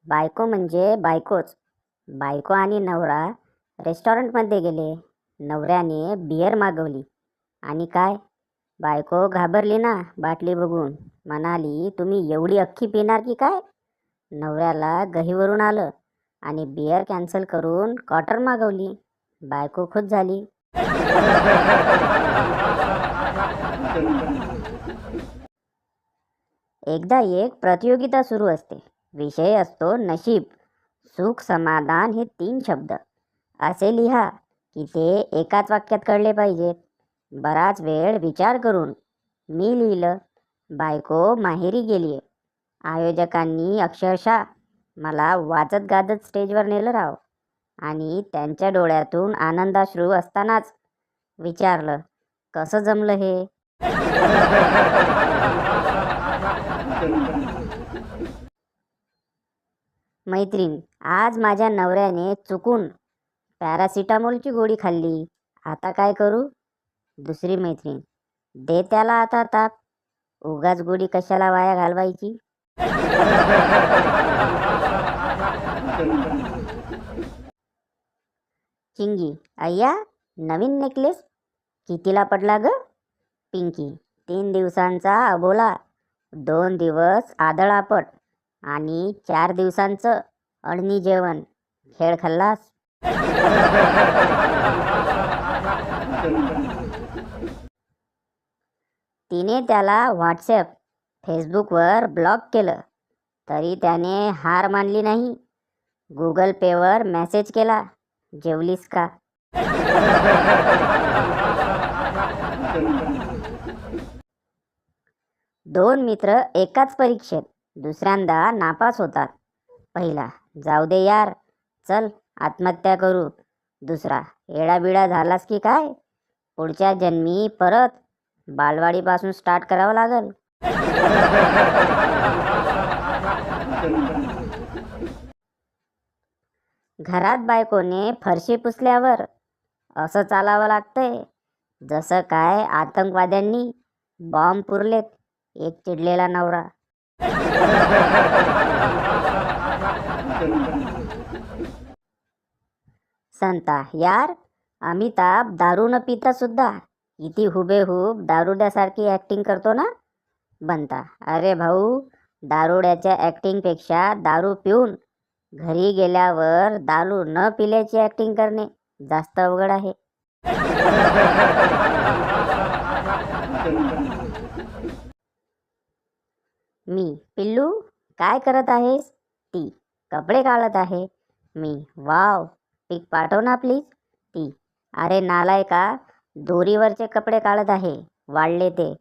बायको म्हणजे बायकोच. बायको आणि नवरा रेस्टॉरंटमध्ये गेले. नवऱ्याने बियर मागवली आणि काय, बायको घाबरली ना बाटली बघून. म्हणाली, तुम्ही एवढी अख्खी पिणार की काय? नवऱ्याला गहीवरून आलं आणि बियर कॅन्सल करून क्वार्टर मागवली. बायको खुश झाली. एकदा एक प्रतियोगिता सुरू असते. विषय असतो नशीब, सुख, समाधान हे 3 शब्द. असे लिहा की ते एकाच वाक्यात कळले पाहिजेत. बराच वेळ विचार करून मी लिहिलं, बायको माहेरी गेलीये. आयोजकांनी अक्षरशः मला वाजत गाजत स्टेजवर नेलं राव. आणि त्यांच्या डोळ्यातून आनंदाश्रू असतानाच विचारलं, कसं जमलं हे? मैत्रीण, आज माझ्या नवऱ्याने चुकून पॅरासिटामोलची गोळी खाल्ली. आता काय करू? दुसरी मैत्रीण, दे त्याला आता ताप. उगाच गोळी कशाला वाया घालवायची? चिंगी, अय्या, नवीन नेकलेस कितीला पडला ग? पिंकी, 3 दिवसांचा अबोला, 2 दिवस आदळापट आणि 4 दिवसांचं अळणी जेवण. खेळ खाल्लास? तिने त्याला व्हॉट्सॲप, फेसबुकवर ब्लॉक केलं, तरी त्याने हार मानली नाही. गुगल पेवर मेसेज केला, जेवलीस का? दोन मित्र एकाच परीक्षेत दुसऱ्यांदा नापास होतात. पहिला, जाऊ दे यार, चल आत्महत्या करू. दुसरा, येडाबिडा झालास की काय? पुढच्या जन्मी परत बालवाडीपासून स्टार्ट करावं लागल. घरात बायकोने फरशी पुसल्यावर असं चालावं लागतंय जसं काय आतंकवाद्यांनी बॉम्ब पुरलेत. एक चिडलेला नवरा. संता, यार, अमिताभ दारू न पिता सुद्धा किती हुबेहूब दारुड्यासारखी ॲक्टिंग करतो ना? बनता, अरे भाऊ, दारुड्याच्या ॲक्टिंगपेक्षा दारू पिऊन घरी गेल्यावर दारू न पिल्याची ॲक्टिंग करणे जास्त अवघड आहे. मी, पिल्लू, काय करत आहेस? ती, कपडे काढत आहे. मी, वाव, पिक पाठव ना प्लीज. ती, अरे नालायका, दोरीवरचे कपडे काढत आहे, वाळले ते.